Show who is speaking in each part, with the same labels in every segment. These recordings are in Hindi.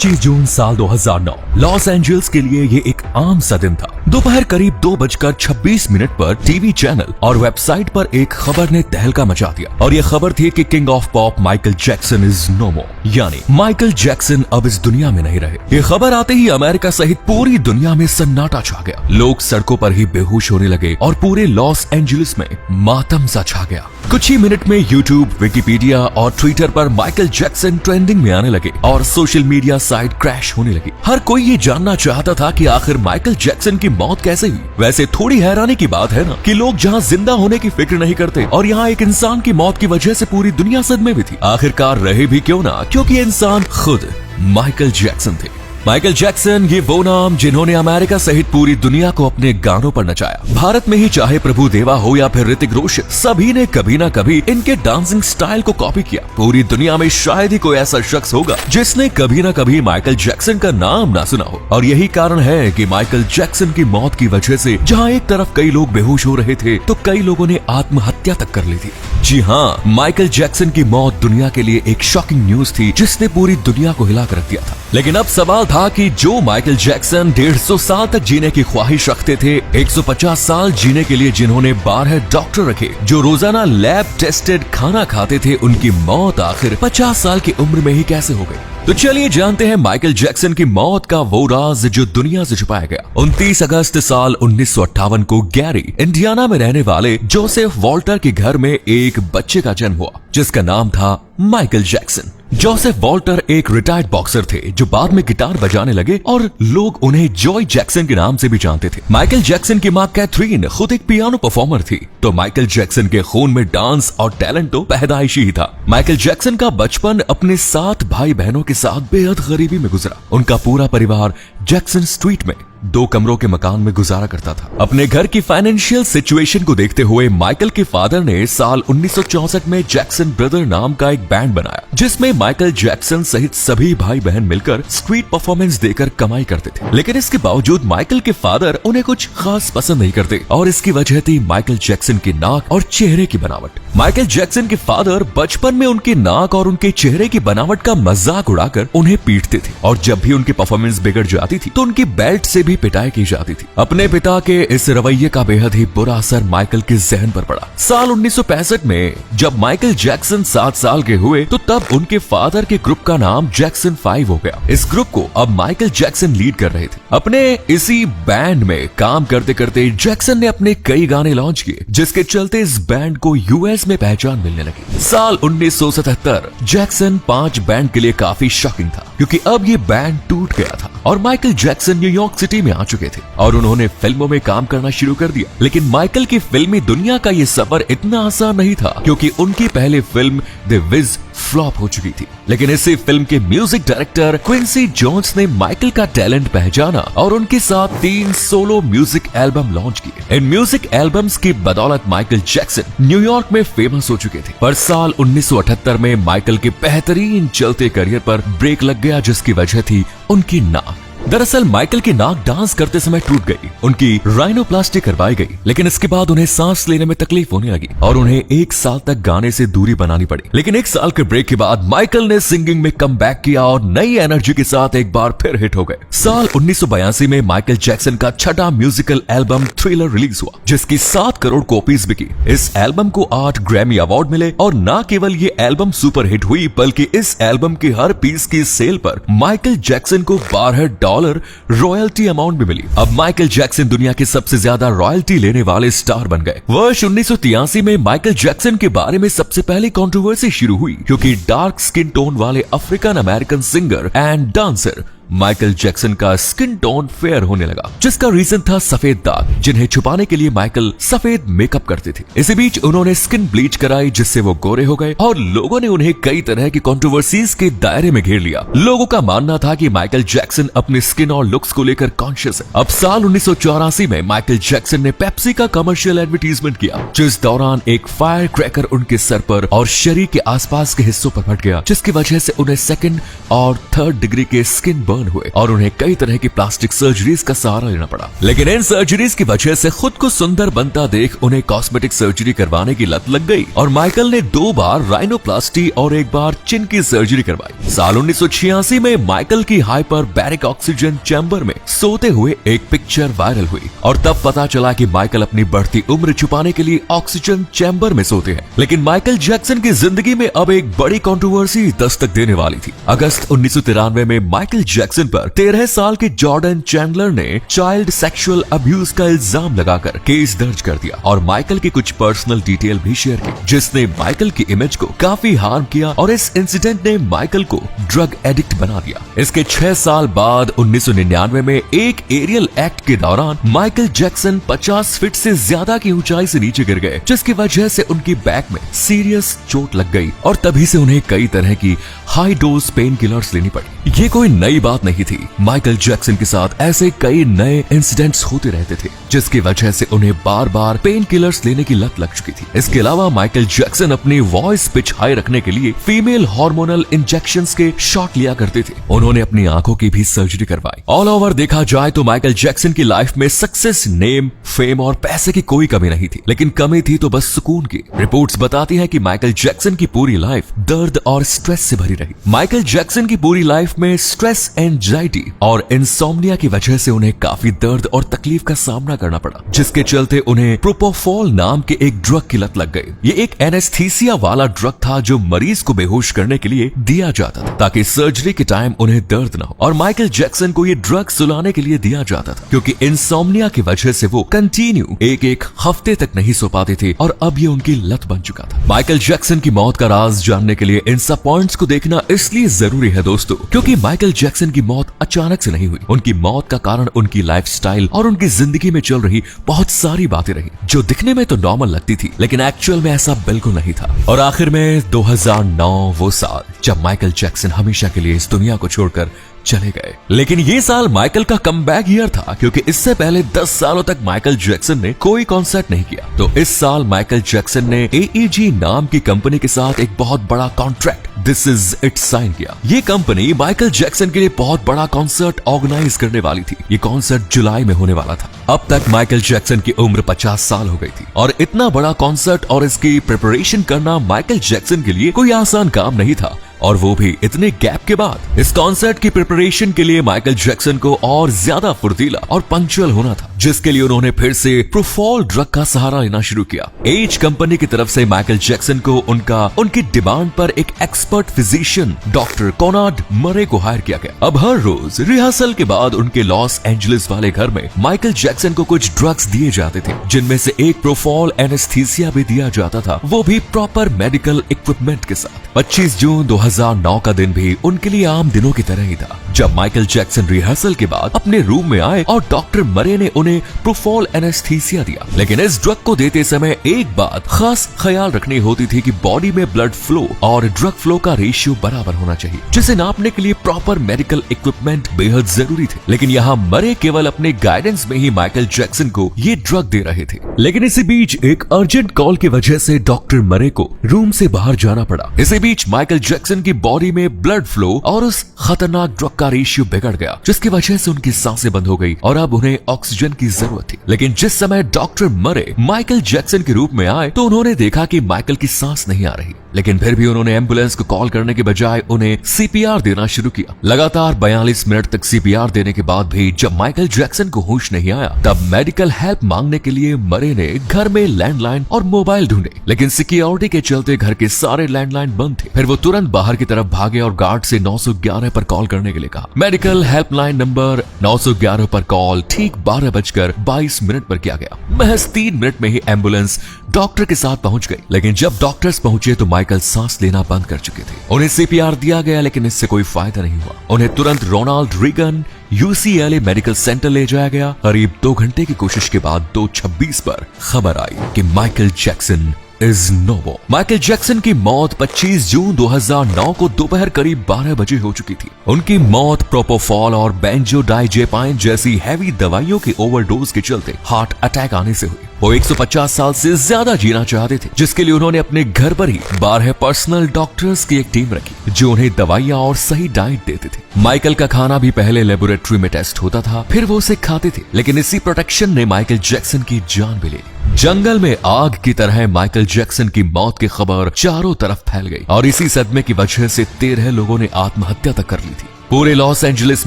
Speaker 1: 25 जून साल 2009 लॉस एंजल्स के लिए ये एक आम सा दिन था। दोपहर करीब 2:26 पर टीवी चैनल और वेबसाइट पर एक खबर ने तहलका मचा दिया और ये खबर थी कि king of pop Michael Jackson is no more, यानी माइकल जैक्सन अब इस दुनिया में नहीं रहे। ये खबर आते ही अमेरिका सहित पूरी दुनिया में सन्नाटा छा गया। लोग सड़कों पर ही बेहोश होने लगे और पूरे लॉस एंजलिस में मातम सा छा गया। कुछ ही मिनट में यूट्यूब, विकिपीडिया और ट्विटर पर माइकल जैक्सन ट्रेंडिंग में आने लगे और सोशल मीडिया साइट क्रैश होने लगी। हर कोई ये जानना चाहता था कि आखिर माइकल जैक्सन की मौत कैसे हुई। वैसे थोड़ी हैरानी की बात है ना कि लोग जहां जिंदा होने की फिक्र नहीं करते और यहाँ एक इंसान की मौत की वजह से पूरी दुनिया सदमे में थी। आखिरकार रहे भी क्यों ना, क्योंकि ये इंसान खुद माइकल जैक्सन थे। माइकल जैक्सन ये वो नाम जिन्होंने अमेरिका सहित पूरी दुनिया को अपने गानों पर नचाया। भारत में ही चाहे प्रभु देवा हो या फिर ऋतिक रोशन, सभी ने कभी ना कभी इनके डांसिंग स्टाइल को कॉपी किया। पूरी दुनिया में शायद ही कोई ऐसा शख्स होगा जिसने कभी ना कभी माइकल जैक्सन का नाम ना सुना हो। और यही कारण है कि माइकल जैक्सन की मौत की वजह से जहां एक तरफ कई लोग बेहोश हो रहे थे तो कई लोगों ने आत्महत्या तक कर ली थी। जी हाँ, माइकल जैक्सन की मौत दुनिया के लिए एक शॉकिंग न्यूज थी जिसने पूरी दुनिया को हिला कर रख दिया था। लेकिन अब सवाल था कि जो माइकल जैक्सन 150 साल तक जीने की ख्वाहिश रखते थे, 150 साल जीने के लिए जिन्होंने 12 डॉक्टर रखे, जो रोजाना लैब टेस्टेड खाना खाते थे, उनकी मौत आखिर 50 साल की उम्र में ही कैसे हो गई। तो चलिए जानते हैं माइकल जैक्सन की मौत का वो राज जो दुनिया से छुपाया गया। 29 अगस्त साल 1958 को गैरी, इंडियाना में रहने वाले जोसेफ वॉल्टर के घर में एक बच्चे का जन्म हुआ जिसका नाम था माइकल जैक्सन। जोसेफ वॉल्टर एक रिटायर्ड बॉक्सर थे जो बाद में गिटार बजाने लगे और लोग उन्हें जॉय जैक्सन के नाम से भी जानते थे। माइकल जैक्सन की मां कैथरीन खुद एक पियानो परफॉर्मर थी, तो माइकल जैक्सन के खून में डांस और टैलेंट तो पैदाइशी ही था। माइकल जैक्सन का बचपन अपने 7 भाई बहनों के साथ बेहद गरीबी में गुजरा। उनका पूरा परिवार जैक्सन स्ट्रीट में 2 कमरों के मकान में गुजारा करता था। अपने घर की फाइनेंशियल सिचुएशन को देखते हुए माइकल के फादर ने साल 1964 में जैक्सन ब्रदर नाम का एक बैंड बनाया जिसमें माइकल जैक्सन सहित सभी भाई बहन मिलकर स्ट्रीट परफॉर्मेंस देकर कमाई करते थे। लेकिन इसके बावजूद माइकल के फादर उन्हें कुछ खास पसंद नहीं करते और इसकी वजह थी माइकल जैक्सन की नाक और चेहरे की बनावट। माइकल जैक्सन के फादर बचपन में उनके नाक और उनके चेहरे की बनावट का मजाक उड़ाकर उन्हें पीटते थे और जब भी उनकी परफॉर्मेंस बिगड़ जाती थी तो उनकी बेल्ट से भी पिटाई की जाती थी। अपने पिता के इस रवैये का बेहद ही बुरा असर माइकल के जहन पर पड़ा। साल 1965 में जब माइकल जैक्सन 7 साल के हुए तो तब उनके फादर के ग्रुप का नाम जैक्सन 5 हो गया। इस ग्रुप को अब माइकल जैक्सन लीड कर रहे थे। अपने इसी बैंड में काम करते करते जैक्सन ने अपने कई गाने लॉन्च किए जिसके चलते इस बैंड को यूएस में पहचान मिलने लगी। साल 1977 जैक्सन 5 बैंड के लिए काफी शॉकिंग था क्योंकि अब ये बैंड टूट गया था और माइकल जैक्सन न्यूयॉर्क सिटी में आ चुके थे और उन्होंने फिल्मों में काम करना शुरू कर दिया। लेकिन माइकल की फिल्मी दुनिया का ये सफर इतना आसान नहीं था क्योंकि उनकी पहली फिल्म द विज फ्लॉप हो चुकी थी। लेकिन इसी फिल्म के म्यूजिक डायरेक्टर क्विंसी जोन्स ने माइकल का टैलेंट पहचाना और उनके साथ 3 सोलो म्यूजिक एल्बम लॉन्च किए। इन म्यूजिक एल्बम्स की बदौलत माइकल जैक्सन न्यूयॉर्क में फेमस हो चुके थे। पर साल 1978 में माइकल के बेहतरीन चलते करियर पर ब्रेक लग गया जिसकी वजह थी उनकी नाक। दरअसल माइकल की नाक डांस करते समय टूट गई, उनकी राइनोप्लास्टी करवाई गई, लेकिन इसके बाद उन्हें सांस लेने में तकलीफ होने लगी और उन्हें 1 साल तक गाने से दूरी बनानी पड़ी। लेकिन 1 साल के ब्रेक के बाद माइकल ने सिंगिंग में कम बैक किया और नई एनर्जी के साथ एक बार फिर हिट हो गए। साल 1982 में माइकल जैक्सन का 6वां म्यूजिकल एल्बम थ्रिलर रिलीज हुआ जिसकी 7 करोड़ कॉपीज बिकी। इस एल्बम को 8 ग्रैमी अवार्ड मिले और न केवल ये एल्बम सुपर हिट हुई बल्कि इस एल्बम की हर पीस की सेल पर माइकल जैक्सन को $12 रॉयल्टी अमाउंट भी मिली। अब माइकल जैक्सन दुनिया के सबसे ज्यादा रॉयल्टी लेने वाले स्टार बन गए। वर्ष 1983 में माइकल जैक्सन के बारे में सबसे पहले कंट्रोवर्सी शुरू हुई क्योंकि डार्क स्किन टोन वाले African American singer and dancer Michael Jackson का स्किन टोन फेयर होने लगा जिसका रीजन था सफेद दाग जिन्हें छुपाने के लिए माइकल सफेद मेकअप करते थे। इसी बीच उन्होंने स्किन ब्लीच कराई जिससे वो गोरे हो गए और लोगों ने उन्हें कई तरह की कंट्रोवर्सीज के दायरे में घेर लिया। लोगों का मानना था कि माइकल जैक्सन अपने स्किन और लुक्स को लेकर कॉन्शियस है। अब साल 1984 में माइकल जैक्सन ने पेप्सी का कमर्शियल एडवर्टीजमेंट किया जिस दौरान एक फायर क्रैकर उनके सर पर और शरीर के आसपास के हिस्सों पर फट गया जिसकी वजह से उन्हें 2nd और 3rd डिग्री के स्किन बर्न बर्न हुए और उन्हें कई तरह की प्लास्टिक सर्जरीज का सहारा लेना पड़ा। लेकिन इन सर्जरीज की वजह से खुद को सुंदर बनता देख उन्हें कॉस्मेटिक सर्जरी करवाने की लत लग गई और माइकल ने 2 बार राइनोप्लास्टी और 1 बार चिन की सर्जरी करवाई। साल 1986 में माइकल की हाइपर बैरिक ऑक्सीजन चैम्बर में सोते हुए एक पिक्चर वायरल हुई और तब पता चला कि माइकल अपनी बढ़ती उम्र छुपाने के लिए ऑक्सीजन चैम्बर में सोते हैं। लेकिन माइकल जैक्सन की जिंदगी में अब एक बड़ी कंट्रोवर्सी दस्तक देने वाली थी। अगस्त 1993 में माइकल जैक्सन पर 13 साल के जॉर्डन चैंडलर ने चाइल्ड सेक्सुअल अब्यूज का इल्जाम लगाकर केस दर्ज कर दिया और माइकल की कुछ पर्सनल डिटेल भी शेयर की, जिसने माइकल की इमेज को काफी हार्म किया और इस इंसिडेंट ने माइकल को ड्रग एडिक्ट बना दिया। इसके 6 साल बाद 1999 में एक एरियल एक्ट के दौरान माइकल जैक्सन 50 फीट से ज्यादा की ऊंचाई से नीचे गिर गए, जिसकी वजह से उनकी बैक में सीरियस चोट लग गई और तभी से उन्हें कई तरह की हाई डोज पेन किलर्स लेनी पड़ी। ये कोई नई बात नहीं थी। माइकल जैक्सन के साथ ऐसे कई नए इंसिडेंट्स होते रहते थे, जिसकी वजह से उन्हें बार बार पेन किलर्स लेने की लत लग चुकी थी। इसके अलावा माइकल जैक्सन अपनी वॉइस पिच हाई रखने के लिए फीमेल हार्मोनल इंजेक्शंस के शॉट लिया करते थे। उन्होंने अपनी आंखों की भी सर्जरी करवाई। ऑल ओवर देखा जाए तो माइकल जैक्सन की लाइफ में सक्सेस, नेम, फेम और पैसे की कोई कमी नहीं थी, लेकिन कमी थी तो बस सुकून की। रिपोर्ट्स बताती हैं कि माइकल जैक्सन की पूरी लाइफ दर्द और स्ट्रेस से भरी रही। माइकल जैक्सन की पूरी लाइफ में स्ट्रेस, एंजाइटी और इंसोम्निया की वजह से उन्हें काफी दर्द और तकलीफ का सामना करना पड़ा, जिसके चलते उन्हें प्रोपोफॉल नाम के एक ड्रग की लत लग गई। ये एक एनेस्थीसिया वाला ड्रग था जो मरीज को बेहोश करने के लिए दिया जाता था ताकि सर्जरी के टाइम उन्हें दर्द न हो। और माइकल जैक्सन को ये ड्रग सुलाने के लिए दिया जाता था क्योंकि इंसोम्निया की वजह से वो कंटिन्यू एक हफ्ते तक नहीं सो पाते थे और अब ये उनकी लत बन चुका था। माइकल जैक्सन की मौत का राज जानने के लिए इन सब पॉइंट्स को देखना इसलिए जरूरी है दोस्तों, क्योंकि माइकल जैक्सन की मौत अचानक से नहीं हुई। उनकी मौत का कारण उनकी लाइफस्टाइल और उनकी जिंदगी में चल रही बहुत सारी बातें रही जो दिखने में तो नॉर्मल लगती थी, लेकिन एक्चुअल में ऐसा बिल्कुल नहीं था। और आखिर में 2009 वो साल जब माइकल जैक्सन हमेशा के लिए इस दुनिया को छोड़कर चले गए। लेकिन ये साल माइकल का कमबैक ईयर था, क्योंकि इससे पहले 10 सालों तक माइकल जैक्सन ने कोई कॉन्सर्ट नहीं किया। तो इस साल माइकल जैक्सन ने AEG नाम की कंपनी के साथ एक बहुत बड़ा contract this is it sign किया। ये कंपनी माइकल जैक्सन के लिए बहुत बड़ा कॉन्सर्ट ऑर्गेनाइज करने वाली थी। ये कॉन्सर्ट जुलाई में होने वाला था। अब तक माइकल जैक्सन की उम्र 50 साल हो गई थी और इतना बड़ा कॉन्सर्ट और इसकी प्रिपरेशन करना माइकल जैक्सन के लिए कोई आसान काम नहीं था, और वो भी इतने गैप के बाद। इस कॉन्सर्ट की प्रिपरेशन के लिए माइकल जैक्सन को और ज्यादा फुर्तीला और पंक्चुअल होना था, जिसके लिए उन्होंने फिर से प्रोफॉल ड्रग का सहारा लेना शुरू किया। एज कंपनी की तरफ से माइकल जैक्सन को उनकी डिमांड पर एक एक्सपर्ट फिजिशियन डॉक्टर कोनार्ड मरे को हायर किया गया। अब हर रोज रिहर्सल के बाद उनके लॉस एंजलिस वाले घर में माइकल जैक्सन को कुछ ड्रग्स दिए जाते थे, जिनमें से एक प्रोफॉल एनेस्थीसिया भी दिया जाता था, वो भी प्रॉपर मेडिकल इक्विपमेंट के साथ। 25 जून 2009 का दिन भी उनके लिए आम दिनों की तरह ही था, जब माइकल जैक्सन रिहर्सल के बाद अपने रूम में आए और डॉक्टर मरे ने उन्हें प्रोफॉल एनेस्थीसिया दिया। लेकिन इस ड्रग को देते समय एक बात खास ख्याल रखनी होती थी कि बॉडी में ब्लड फ्लो और ड्रग फ्लो का रेशियो बराबर होना चाहिए, जिसे नापने के लिए प्रॉपर मेडिकल इक्विपमेंट बेहद जरूरी थे। लेकिन यहाँ मरे केवल अपने गाइडेंस में ही माइकल जैक्सन को ये ड्रग दे रहे थे। लेकिन इसी बीच एक अर्जेंट कॉल की वजह से डॉक्टर मरे को रूम से बाहर जाना पड़ा। इसी बीच माइकल जैक्सन की बॉडी में ब्लड फ्लो और उस खतरनाक ड्रग का रेशियो बिगड़ गया, जिसकी वजह से उनकी सांसें बंद हो गई और अब उन्हें ऑक्सीजन की जरूरत थी। लेकिन जिस समय डॉक्टर मरे माइकल जैक्सन के रूप में आए तो उन्होंने देखा कि माइकल की सांस नहीं आ रही, लेकिन फिर भी उन्होंने एम्बुलेंस को कॉल करने के बजाय उन्हें CPR देना शुरू किया। लगातार 42 मिनट तक CPR देने के बाद भी जब माइकल जैक्सन को होश नहीं आया, तब मेडिकल हेल्प मांगने के लिए मरे ने घर में लैंडलाइन और मोबाइल ढूंढे, लेकिन सिक्योरिटी के चलते घर के सारे लैंडलाइन बंद थे। फिर वो तुरंत बाहर की तरफ भागे और गार्ड से 911 पर कॉल करने के लिए कहा। मेडिकल हेल्पलाइन नंबर 911 पर कॉल ठीक 12:22 पर किया गया। महज 3 मिनट में ही एम्बुलेंस डॉक्टर के साथ पहुंच गई। लेकिन जब डॉक्टर्स पहुंचे तो माइकल सांस लेना बंद कर चुके थे। उन्हें CPR दिया गया, लेकिन इससे कोई फायदा नहीं हुआ। उन्हें तुरंत Ronald Reagan UCLA Medical Center ले जाया गया। करीब 2 घंटे की कोशिश के बाद 2:26 पर खबर आई कि Michael Jackson is no more. Michael Jackson की मौत 25 जून 2009 को दोपहर करीब 12 बजे हो चुकी थी। उनकी मौत प्रोपोफॉल और बेंजोडाइजेपाइन जैसी हैवी दवाइयों की ओवरडोज के चलते हार्ट अटैक आने से हुई। वो 150 साल से ज्यादा जीना चाहते थे, जिसके लिए उन्होंने अपने घर पर ही 12 पर्सनल डॉक्टर्स की एक टीम रखी जो उन्हें दवाइयां और सही डाइट देते थे। माइकल का खाना भी पहले लेबोरेटरी में टेस्ट होता था, फिर वो उसे खाते थे, लेकिन इसी प्रोटेक्शन ने माइकल जैक्सन की जान भी ले ली। जंगल में आग की तरह माइकल जैक्सन की मौत की खबर चारों तरफ फैल गई और इसी सदमे की वजह से 13 लोगों ने आत्महत्या तक कर ली थी। पूरे लॉस एंजलिस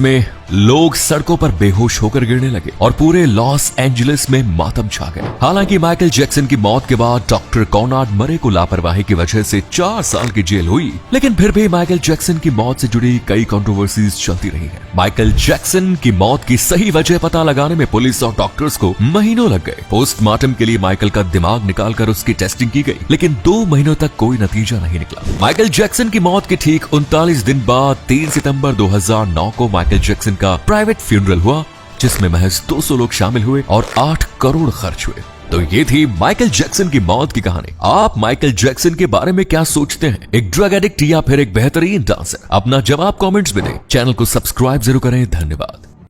Speaker 1: में लोग सड़कों पर बेहोश होकर गिरने लगे और पूरे लॉस एंजलिस में मातम छा गया। हालांकि माइकल जैक्सन की मौत के बाद डॉक्टर कॉनराड मरे को लापरवाही की वजह से 4 साल की जेल हुई, लेकिन फिर भी माइकल जैक्सन की मौत से जुड़ी कई कंट्रोवर्सीज चलती रही हैं। माइकल जैक्सन की मौत की सही वजह पता लगाने में पुलिस और डॉक्टर्स को महीनों लग गए। पोस्टमार्टम के लिए माइकल का दिमाग निकालकर उसकी टेस्टिंग की गई, लेकिन 2 महीनों तक कोई नतीजा नहीं निकला। माइकल जैक्सन की मौत के ठीक 39 दिन बाद 3 सितंबर 2009 को माइकल जैक्सन का प्राइवेट फ्यूनरल हुआ, जिसमें महज 200 लोग शामिल हुए और 8 करोड़ खर्च हुए। तो ये थी माइकल जैक्सन की मौत की कहानी। आप माइकल जैक्सन के बारे में क्या सोचते हैं? एक ड्रग एडिक्ट या फिर एक बेहतरीन डांसर? अपना जवाब कमेंट्स में दें। चैनल को सब्सक्राइब जरूर करें। धन्यवाद।